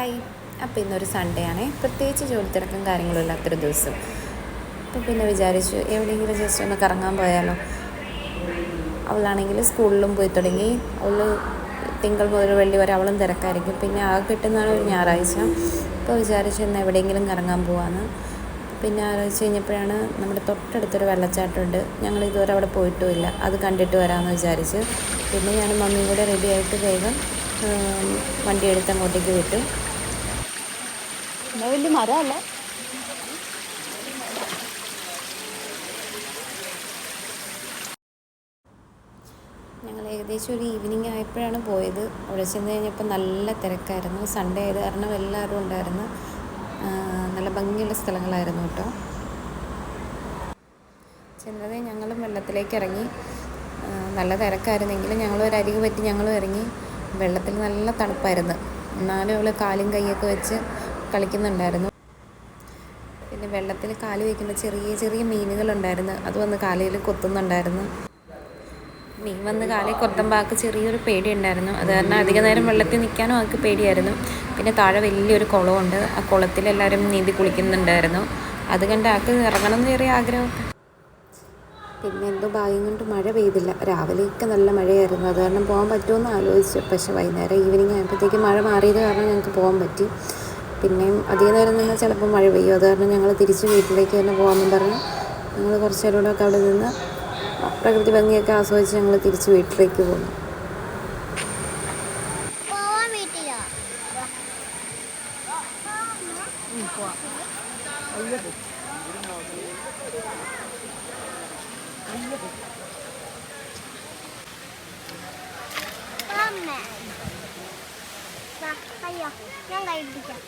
Hi. അപ്പോൾ ഇന്നൊരു Sunday ആണേ, പ്രത്യേകിച്ച് ജോലി തിരക്കും കാര്യങ്ങളും ഇല്ലാത്തൊരു ദിവസം. അപ്പോൾ പിന്നെ വിചാരിച്ചു എവിടെയെങ്കിലും ജസ്റ്റ് ഒന്ന് കറങ്ങാൻ പോയാലോ. അവളാണെങ്കിൽ സ്കൂളിലും പോയി തുടങ്ങി. അവൾ തിങ്കൾ മുതൽ വെള്ളി വരെ അവളും തിരക്കായിരിക്കും. പിന്നെ ആകെ കിട്ടുന്നതാണ് ഒരു ഞായറാഴ്ച. അപ്പോൾ വിചാരിച്ചു ഇന്ന് എവിടെയെങ്കിലും കറങ്ങാൻ പോവാമെന്ന്. പിന്നെ ആലോചിച്ച് കഴിഞ്ഞപ്പോഴാണ് നമ്മുടെ തൊട്ടടുത്തൊരു വെള്ളച്ചാട്ടമുണ്ട്. ഞങ്ങൾ ഇതുവരെ അവിടെ പോയിട്ടുമില്ല, അത് കണ്ടിട്ട് വരാമെന്ന് വിചാരിച്ച്. പിന്നെ ഞാൻ മമ്മിയും കൂടെ റെഡി ആയിട്ട് വേഗം വണ്ടി എടുത്ത് അങ്ങോട്ടേക്ക് വിട്ടു. വലിയ മരമല്ല, ഞങ്ങൾ ഏകദേശം ഒരു ഈവനിങ് ആയപ്പോഴാണ് പോയത്. അവിടെ ചെന്ന് കഴിഞ്ഞപ്പോൾ നല്ല തിരക്കായിരുന്നു. സൺഡേ ആയത് കാരണം എല്ലാവരും ഉണ്ടായിരുന്നു. നല്ല ഭംഗിയുള്ള സ്ഥലങ്ങളായിരുന്നു കേട്ടോ. ചെന്നതേ ഞങ്ങളും വെള്ളത്തിലേക്ക് ഇറങ്ങി. നല്ല തിരക്കായിരുന്നെങ്കിലും ഞങ്ങളൊരു അരികു പറ്റി ഞങ്ങളും ഇറങ്ങി. വെള്ളത്തിൽ നല്ല തണുപ്പായിരുന്നു, എന്നാലും അവൾ കാലും കൈയൊക്കെ വെച്ച് കളിക്കുന്നുണ്ടായിരുന്നു. പിന്നെ വെള്ളത്തിൽ കാല് വയ്ക്കുമ്പോൾ ചെറിയ ചെറിയ മീനുകളുണ്ടായിരുന്നു, അത് വന്ന് കാലയിൽ കൊത്തുന്നുണ്ടായിരുന്നു. മീൻ വന്ന് കാലിൽ കൊത്തുമ്പോൾ ആൾക്ക് ചെറിയൊരു പേടിയുണ്ടായിരുന്നു. അത് കാരണം അധിക നേരം വെള്ളത്തിൽ നിൽക്കാനും ആൾക്ക് പേടിയായിരുന്നു. പിന്നെ താഴെ വലിയൊരു കുളമുണ്ട്, ആ കുളത്തിൽ എല്ലാവരും നീന്തി കുളിക്കുന്നുണ്ടായിരുന്നു. അത് കണ്ട് ആൾക്ക് ഇറങ്ങണം എന്ന് ചെറിയ ആഗ്രഹമൊക്കെ. പിന്നെ എന്തോ ഭാഗ്യം കൊണ്ട് മഴ പെയ്തില്ല. രാവിലെയൊക്കെ നല്ല മഴയായിരുന്നു, അത് കാരണം പോകാൻ പറ്റുമെന്ന് ആലോചിച്ചു. പക്ഷേ വൈകുന്നേരം ഈവനിങ് ആയപ്പോഴത്തേക്ക് മഴ മാറിയത് കാരണം ഞങ്ങൾക്ക് പോകാൻ പറ്റി. പിന്നെയും അധിക നേരം നിന്നാൽ ചിലപ്പോൾ മഴ പെയ്യും. അത് കാരണം ഞങ്ങൾ തിരിച്ച് വീട്ടിലേക്ക് തന്നെ പോകാമെന്ന് പറഞ്ഞ് ഞങ്ങൾ കുറച്ച് നേരമൊക്കെ അവിടെ നിന്ന് പ്രകൃതി ഭംഗിയൊക്കെ ആസ്വദിച്ച് ഞങ്ങൾ തിരിച്ച് വീട്ടിലേക്ക് പോകുന്നു. ഞാൻ കൈ പിടിക്കാം.